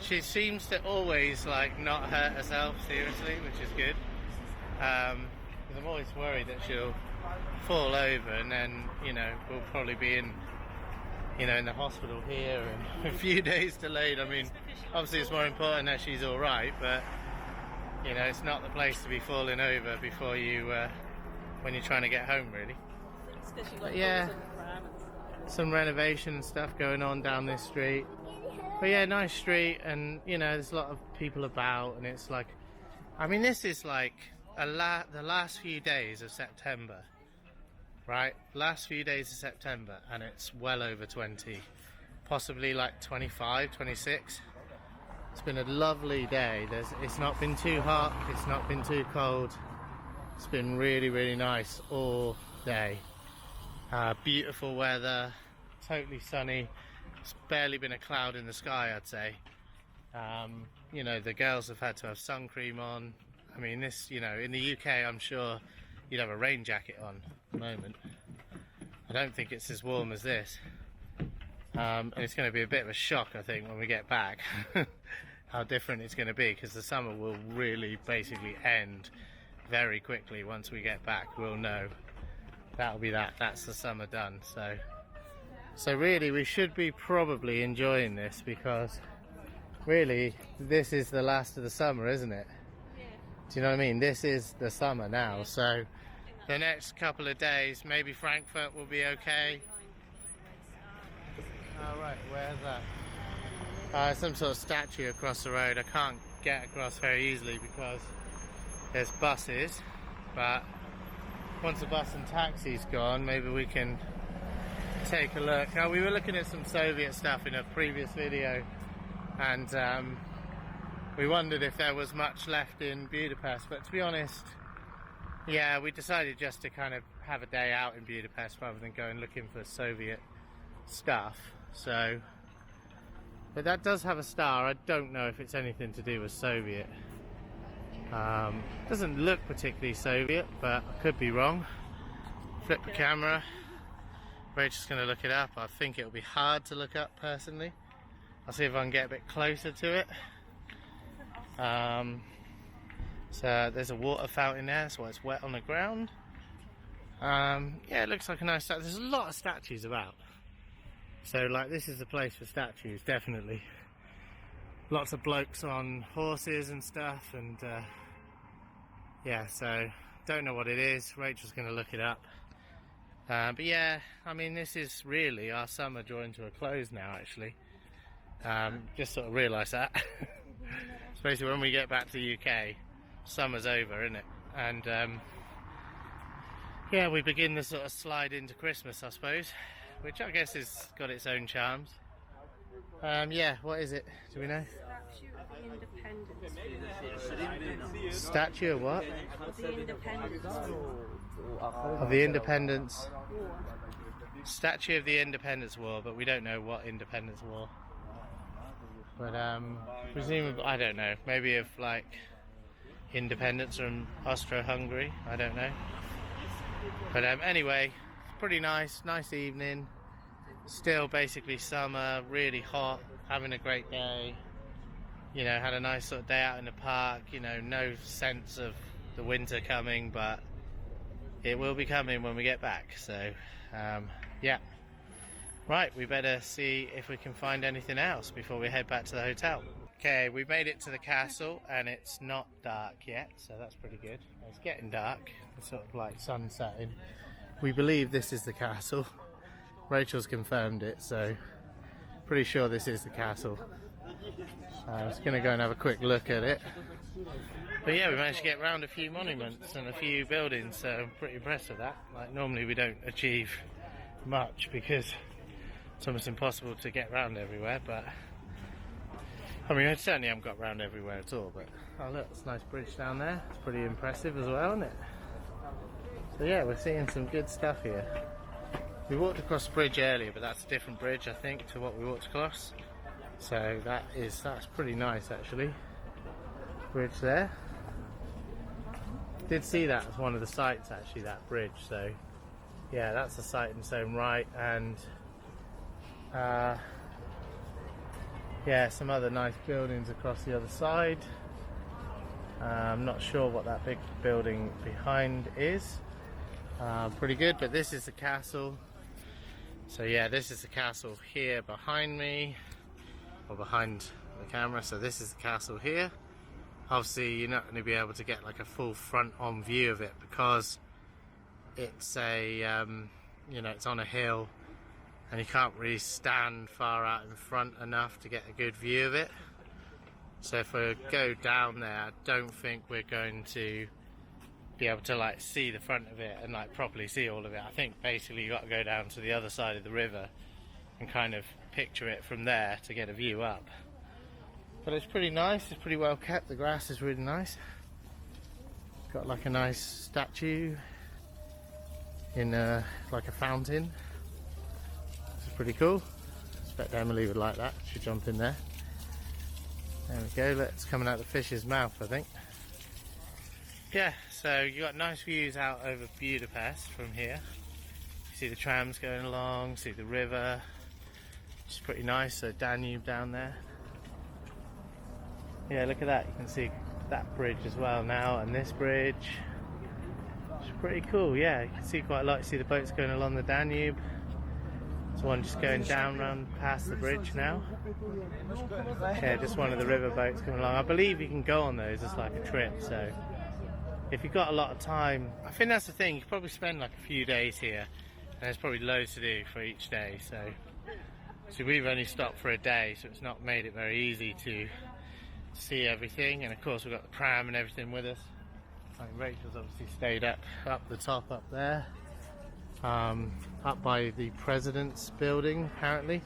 She seems to always, like, not hurt herself seriously, which is good. Because I'm always worried that she'll fall over and then, you know, we'll probably be in, you know, in the hospital here and a few days delayed. I mean, obviously it's more important that she's all right, but you know, it's not the place to be falling over before you, when you're trying to get home, really. But yeah, some renovation stuff going on down this street. But yeah, nice street, and you know, there's a lot of people about, and it's like, I mean, this is like the last few days of September. Right, last few days of September, and it's well over 20, possibly like 25, 26. It's been a lovely day. It's not been too hot, it's not been too cold. It's been really, really nice all day. Beautiful weather, totally sunny. It's barely been a cloud in the sky, I'd say. You know, the girls have had to have sun cream on. I mean, this, you know, in the UK, I'm sure you'd have a rain jacket on at the moment. I don't think it's as warm as this. And it's going to be a bit of a shock, I think, when we get back. How different it's going to be, because the summer will really basically end very quickly. Once we get back, we'll know. That'll be that. That's the summer done. So really, we should be probably enjoying this, because really, this is the last of the summer, isn't it? Do you know what I mean? This is the summer now, so the next couple of days, maybe Frankfurt will be okay. Oh right, where's that? Some sort of statue across the road. I can't get across very easily because there's buses, but once the bus and taxi's gone, maybe we can take a look. We were looking at some Soviet stuff in a previous video, and we wondered if there was much left in Budapest, but to be honest, yeah, we decided just to kind of have a day out in Budapest rather than going looking for Soviet stuff. So, but that does have a star. I don't know if it's anything to do with Soviet. Doesn't look particularly Soviet, but I could be wrong. Flip the camera. Rachel's going to look it up. I think it'll be hard to look up personally. I'll see if I can get a bit closer to it. So there's a water fountain there, that's why it's wet on the ground. Yeah, it looks like a nice statue. There's a lot of statues about. So like, this is the place for statues, definitely. Lots of blokes on horses and stuff, and yeah, so don't know what it is. Rachel's going to look it up. But yeah, I mean, this is really our summer drawing to a close now, actually. Just sort of realised that. Especially when we get back to the UK, summer's over, isn't it? And yeah, we begin the sort of slide into Christmas, I suppose, which I guess has got its own charms. Yeah, what is it? Do we know? Statue of what? Of the Independence. Of the Independence. Statue of the Independence War, but we don't know what Independence War. But presumably, I don't know, maybe of like independence from Austro-Hungary, I don't know. But anyway, pretty nice evening. Still basically summer, really hot, having a great day. You know, had a nice sort of day out in the park, you know, no sense of the winter coming, but it will be coming when we get back. So, yeah. Right, we better see if we can find anything else before we head back to the hotel. Okay, we made it to the castle and it's not dark yet, so that's pretty good. It's getting dark, it's sort of like sun setting. We believe this is the castle. Rachel's confirmed it, so pretty sure this is the castle. I was going to go and have a quick look at it. But yeah, we managed to get around a few monuments and a few buildings, so I'm pretty impressed with that. Like, normally we don't achieve much because it's almost impossible to get around everywhere, but I mean, I certainly haven't got around everywhere at all. But oh look, it's a nice bridge down there. It's pretty impressive as well, isn't it? So yeah, we're seeing some good stuff here. We walked across the bridge earlier, but that's a different bridge, I think, to what we walked across. So that's pretty nice, actually. Bridge there. Did see that as one of the sites, actually, that bridge. So yeah, that's a site in its own right, and yeah, some other nice buildings across the other side. I'm not sure what that big building behind is. Pretty good, but this is the castle. So yeah, this is the castle here behind me, or behind the camera. So this is the castle here. Obviously you're not going to be able to get like a full front-on view of it because it's a you know, it's on a hill and you can't really stand far out in front enough to get a good view of it. So if we go down there, I don't think we're going to be able to like see the front of it and like properly see all of it. I think basically you got to go down to the other side of the river and kind of picture it from there to get a view up. But it's pretty nice, it's pretty well kept, the grass is really nice. Got like a nice statue in like a fountain. It's pretty cool. I expect Emily would like that, she'll jump in there. There we go, let's coming out the fish's mouth, I think. Yeah, so you got nice views out over Budapest from here. You see the trams going along, see the river, which is pretty nice. So Danube down there. Yeah, look at that, you can see that bridge as well now, and this bridge. It's pretty cool, yeah, you can see quite a lot. You see the boats going along the Danube. There's one just going down round past the bridge now. Yeah, just one of the river boats coming along. I believe you can go on those as like a trip, so if you've got a lot of time, I think that's the thing, you can probably spend like a few days here, and there's probably loads to do for each day. So we've only stopped for a day, so it's not made it very easy to see everything. And of course we've got the pram and everything with us. I mean, Rachel's obviously stayed up the top up there, up by the President's building apparently.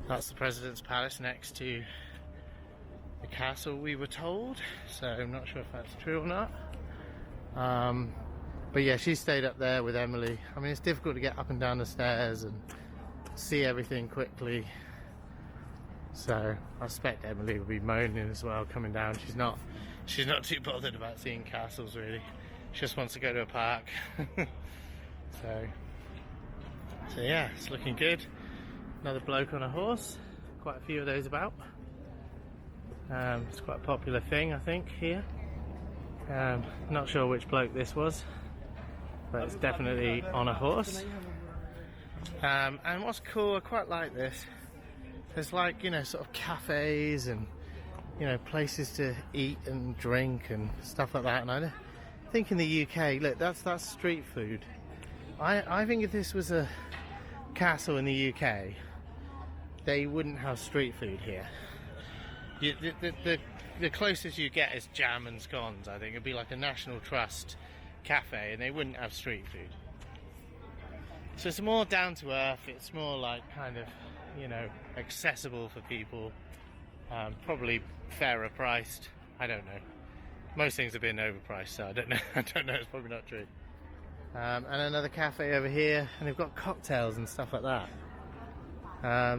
That's the President's Palace next to the castle, we were told, so I'm not sure if that's true or not. But yeah, she stayed up there with Emily. I mean, it's difficult to get up and down the stairs and see everything quickly, so I expect Emily will be moaning as well coming down. She's not too bothered about seeing castles really. She just wants to go to a park. so yeah, it's looking good. Another bloke on a horse, quite a few of those about. It's quite a popular thing, I think, here. Not sure which bloke this was, but it's definitely on a horse. And what's cool, I quite like this, there's like, you know, sort of cafes and, you know, places to eat and drink and stuff like that. And I think in the UK, look, that's street food. I think if this was a castle in the UK, they wouldn't have street food here. The closest you get is jam and scones. I think it'd be like a National Trust cafe, and they wouldn't have street food. So it's more down to earth. It's more like kind of, you know, accessible for people. Probably fairer priced. I don't know. Most things have been overpriced, so I don't know. I don't know. It's probably not true. And another cafe over here, and they've got cocktails and stuff like that.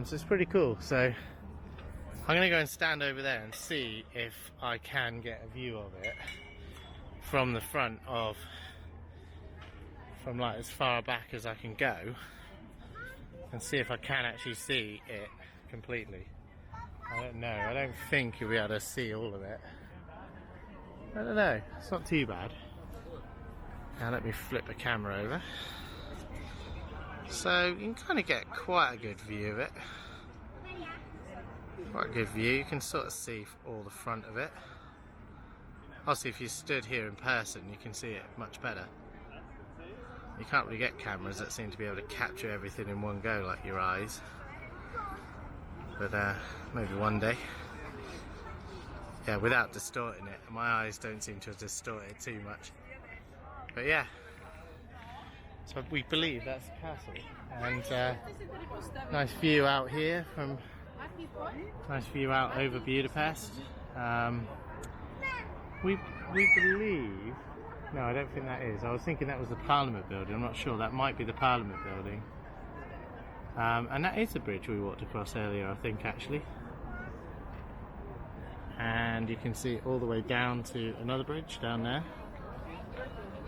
So it's pretty cool. So I'm going to go and stand over there and see if I can get a view of it from the front of, from like as far back as I can go, and see if I can actually see it completely. I don't know, I don't think you'll be able to see all of it. I don't know, it's not too bad. Now let me flip the camera over. So you can kind of get quite a good view of it. Quite a good view, you can sort of see all the front of it. Obviously if you stood here in person you can see it much better. You can't really get cameras that seem to be able to capture everything in one go like your eyes. but maybe one day. Yeah, without distorting it. My eyes don't seem to distort it too much. But yeah, so we believe that's the castle. And nice view out here from, nice view out over Budapest. We believe, no, I don't think that is. I was thinking that was the Parliament building. I'm not sure. That might be the Parliament building. And that is the bridge we walked across earlier, I think, actually. And you can see it all the way down to another bridge down there.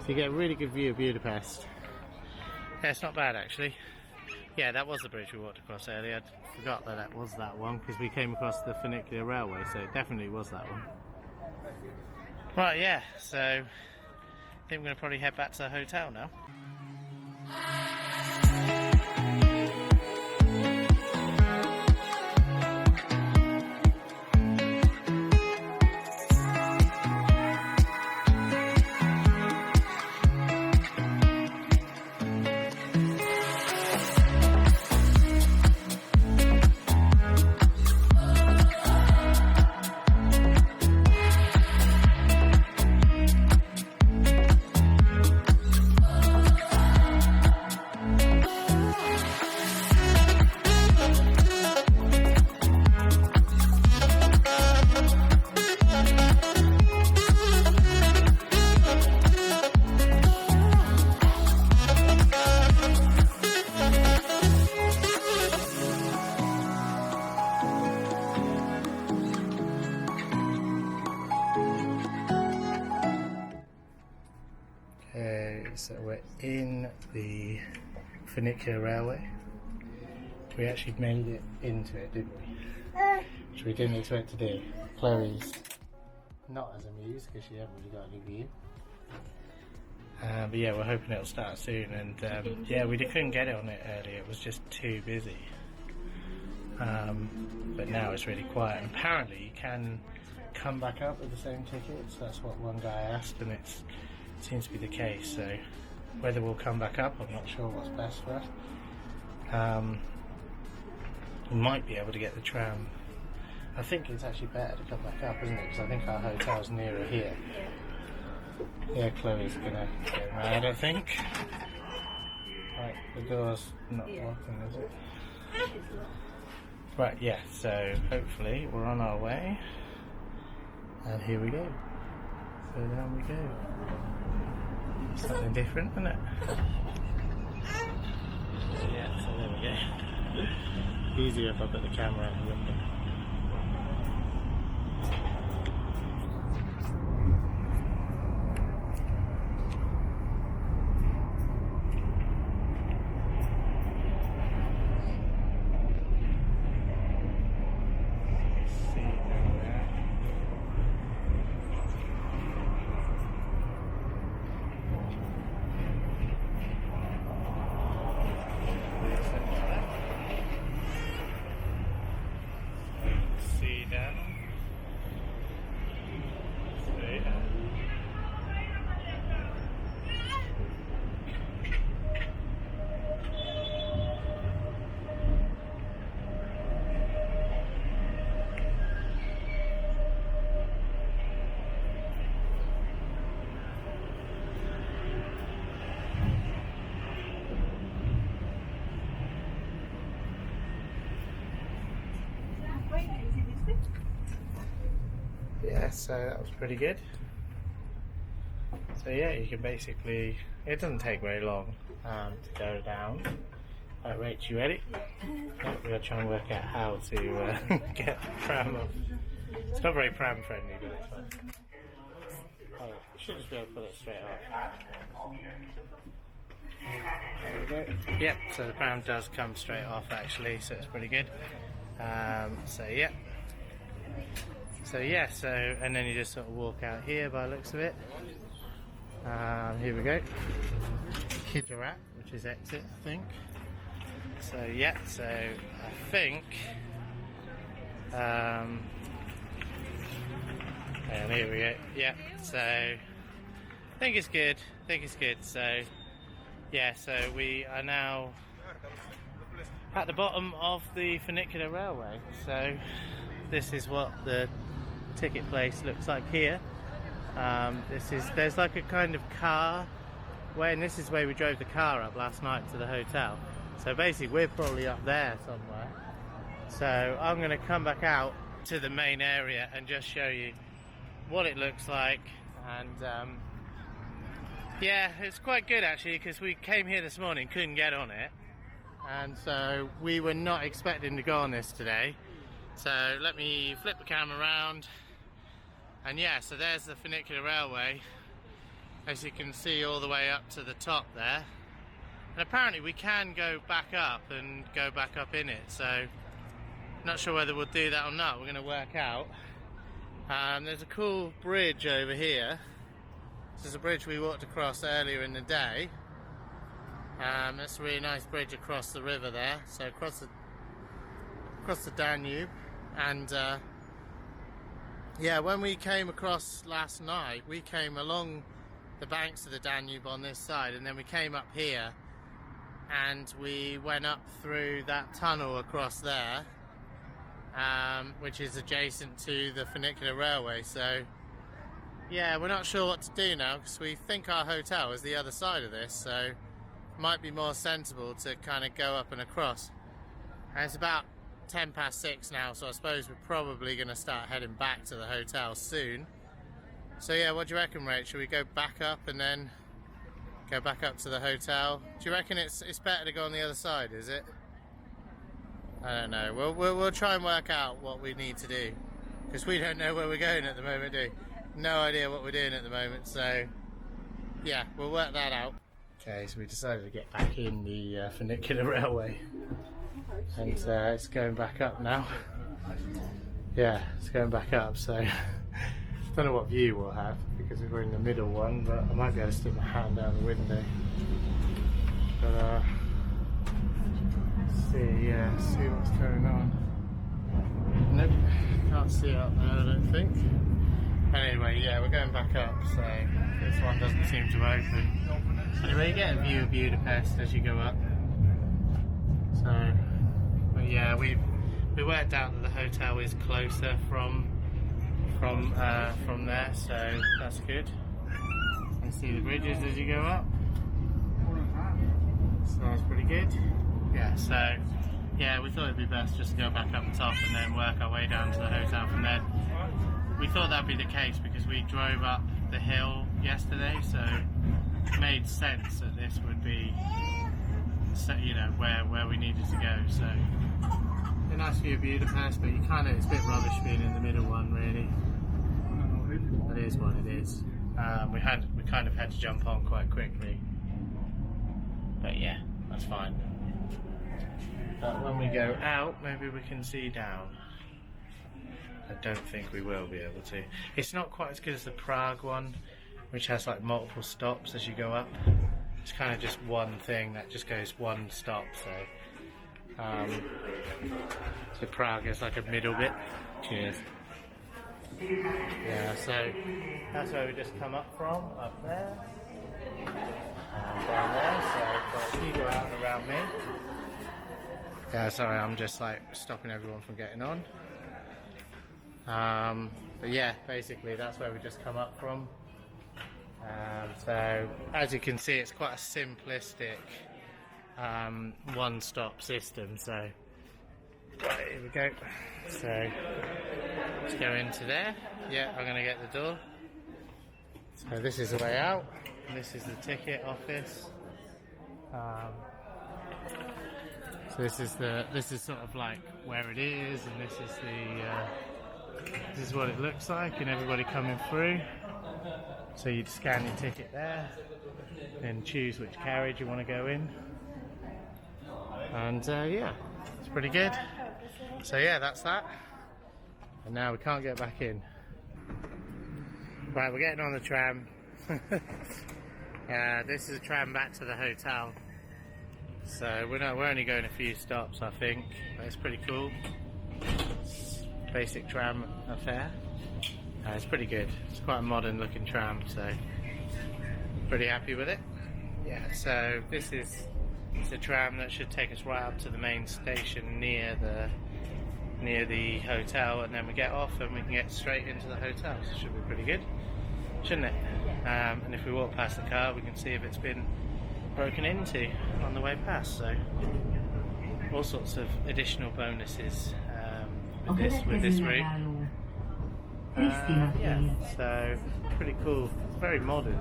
So you get a really good view of Budapest. Yeah, it's not bad actually. Yeah, that was the bridge we walked across earlier. I forgot that that was that one because we came across the funicular railway, so it definitely was that one. Right, yeah, so I think we're going to probably head back to the hotel now. So we're in the funicular railway. We actually made it into it, didn't we? Which we didn't expect to do. Chloe's not as amused because she hasn't really got any view. But yeah, we're hoping it'll start soon. And yeah, we couldn't get it on it earlier. It was just too busy. But now it's really quiet. And apparently you can come back up with the same tickets. That's what one guy asked, and it seems to be the case. So whether we'll come back up, I'm not sure what's best for us. We might be able to get the tram. I think it's actually better to come back up, isn't it? Because I think our hotel's nearer here. Yeah, Chloe's gonna get mad, I think. Right, the door's not working, is it? Right, yeah, so hopefully we're on our way. And here we go. So down we go. Something different, isn't it? Yeah, so there we go. Easier if I put the camera out the window. Yeah, so that was pretty good. So yeah, you can basically, it doesn't take very long to go down. Right, Rach, you ready? Yeah, we're going to try and work out how to get the pram off. It's not very pram friendly, but it's fine. Oh, you should just be able to put it straight off. There we go. Yep, so the pram does come straight off actually, so it's pretty good. So yeah, and then you just sort of walk out here by the looks of it. Here we go. Kids are at, which is exit, I think. So yeah, so I think, and here we go. Yeah, so I think it's good. So yeah, so we are now at the bottom of the funicular railway. So this is what the ticket place looks like here. There's like a kind of car way, and this is where we drove the car up last night to the hotel. So basically we're probably up there somewhere. So I'm going to come back out to the main area and just show you what it looks like. And yeah, it's quite good actually, because we came here this morning, couldn't get on it, and so we were not expecting to go on this today. So let me flip the camera around, and yeah, so there's the funicular railway, as you can see, all the way up to the top there. And apparently we can go back up and go back up in it, so not sure whether we'll do that or not. We're going to work out. There's a cool bridge over here. This is a bridge we walked across earlier in the day. That's a really nice bridge across the river there, so across the Danube. And yeah, when we came across last night, we came along the banks of the Danube on this side, and then we came up here and we went up through that tunnel across there, which is adjacent to the funicular railway. So yeah, we're not sure what to do now, because we think our hotel is the other side of this, so it might be more sensible to kind of go up and across. And it's about 6:10 now, so I suppose we're probably going to start heading back to the hotel soon. So yeah, what do you reckon, Rach? Should we go back up and then go back up to the hotel? Do you reckon it's better to go on the other side, is it? I don't know. We'll try and work out what we need to do, because we don't know where we're going at the moment, do we? No idea what we're doing at the moment, so yeah, we'll work that out. Okay, so we decided to get back in the funicular railway, and it's going back up now. Yeah, it's going back up, so I don't know what view we'll have, because we're in the middle one, but I might be able to stick my hand out the window. But see what's going on. Nope, can't see out there, I don't think. Anyway, yeah, we're going back up, so this one doesn't seem to open. Anyway, you get a view of Budapest as you go up. So, but yeah, we worked out that the hotel is closer from there, so that's good. You can see the bridges as you go up, so that's pretty good. Yeah, so yeah, we thought it'd be best just to go back up the top and then work our way down to the hotel from there. We thought that'd be the case because we drove up the hill yesterday, so it made sense that this would be, you know, where we needed to go. So a nice view of Budapest, but it's a bit rubbish being in the middle one, really. It is what it is. We kind of had to jump on quite quickly, but yeah, that's fine. But when we go out, maybe we can see down. I don't think we will be able to. It's not quite as good as the Prague one, which has like multiple stops as you go up. It's kind of just one thing that just goes one stop, so Prague is like a middle bit. Cheers. Yeah, so that's where we just come up from, up there, and down there, so got people out and around me. Yeah, sorry, I'm just like stopping everyone from getting on. But yeah, basically that's where we just come up from. So as you can see, it's quite a simplistic one-stop system. So right, here we go. So let's go into there. Yeah, I'm going to get the door. So this is the way out. And this is the ticket office. So this is sort of like where it is, and this is what it looks like, and everybody coming through. So you'd scan your ticket there, then choose which carriage you want to go in, and yeah, it's pretty good. So yeah, that's that. And now we can't get back in. Right, we're getting on the tram. This is a tram back to the hotel. So we're only going a few stops, I think, but it's pretty cool. Basic tram affair. It's pretty good. It's quite a modern looking tram, so pretty happy with it. Yeah, so this is It's a tram that should take us right up to the main station near the hotel, and then we get off and we can get straight into the hotel. So it should be pretty good, shouldn't it? And if we walk past the car, we can see if it's been broken into on the way past. So all sorts of additional bonuses with this route. Yeah, so pretty cool. Very modern.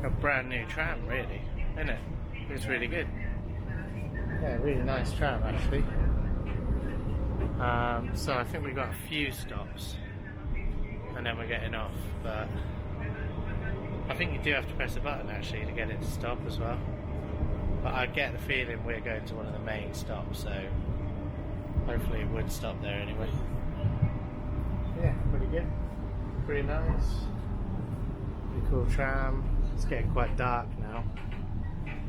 A brand new tram, really, isn't it? It's really good. Yeah, really nice tram actually. So I think we've got a few stops and then we're getting off, but I think you do have to press a button actually to get it to stop as well. But I get the feeling we're going to one of the main stops, so hopefully it would stop there anyway. Yeah, pretty good. Pretty nice. Pretty cool tram. It's getting quite dark now,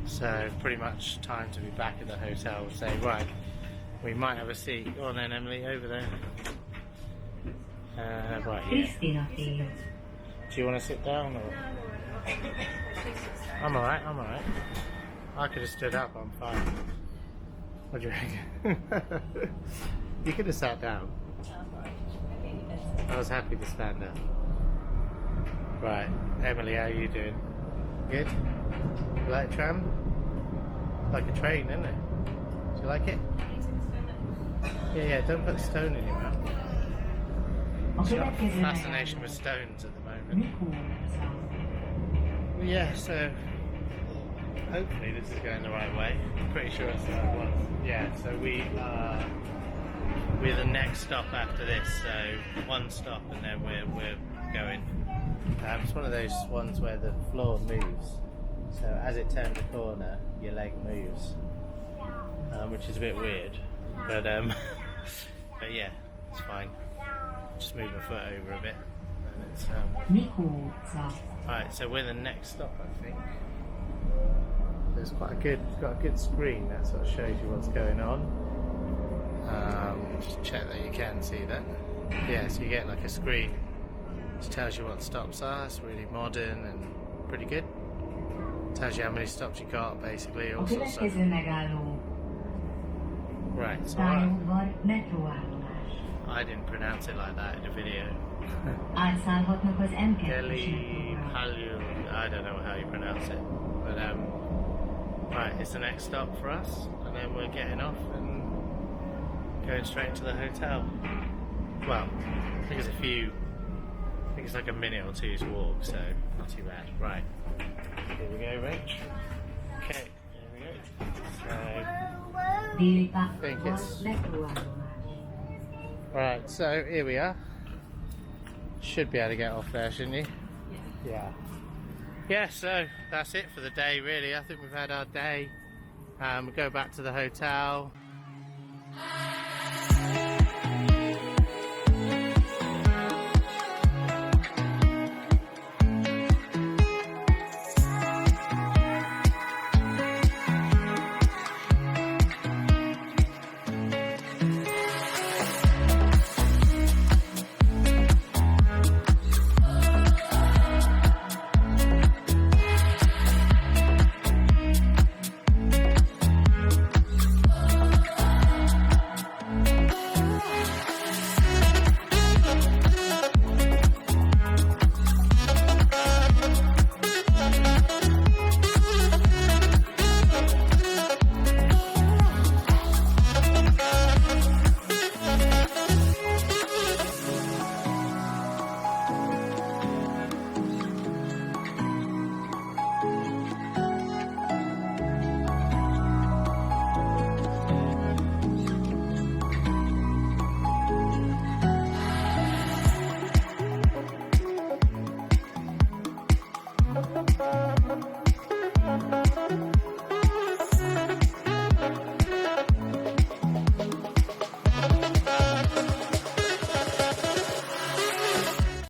so pretty much time to be back at the hotel and say, right, we might have a seat. Go on then, Emily, over there. Right here. Do you want to sit down or? I'm alright, I'm alright. I could have stood up, I'm fine. What do you reckon? You could have sat down. I was happy to stand up. Right, Emily, how are you doing? Good? You like a tram? Like a train, isn't it? Do you like it? Yeah, don't put a stone in your mouth. She's got a fascination with stones at the moment. Yeah, so hopefully this is going the right way. I'm pretty sure it's the right one. Yeah, so we're the next stop after this, so one stop and then we're going. It's one of those ones where the floor moves, so as it turns a corner your leg moves, which is a bit weird, but but yeah, it's fine. Just move my foot over a bit and it's right, so we're the next stop, I think. There's got a good screen that sort of shows you what's going on. Just check that you can see that. Yeah, so you get like a screen which tells you what stops are. It's really modern and pretty good. Tells you how many stops you got, basically. All sorts of stuff. Right, so I didn't pronounce it like that in the video. Kelly Palio, I don't know how you pronounce it, but right, it's the next stop for us, and then we're getting off and going straight to the hotel. Well, I think it's like a minute or two's walk, so not too bad. Right, here we go, Rach. Okay, here we go. So, I think it's right. So here we are. Should be able to get off there, shouldn't you? Yeah. Yeah. So that's it for the day, really. I think we've had our day. We'll go back to the hotel.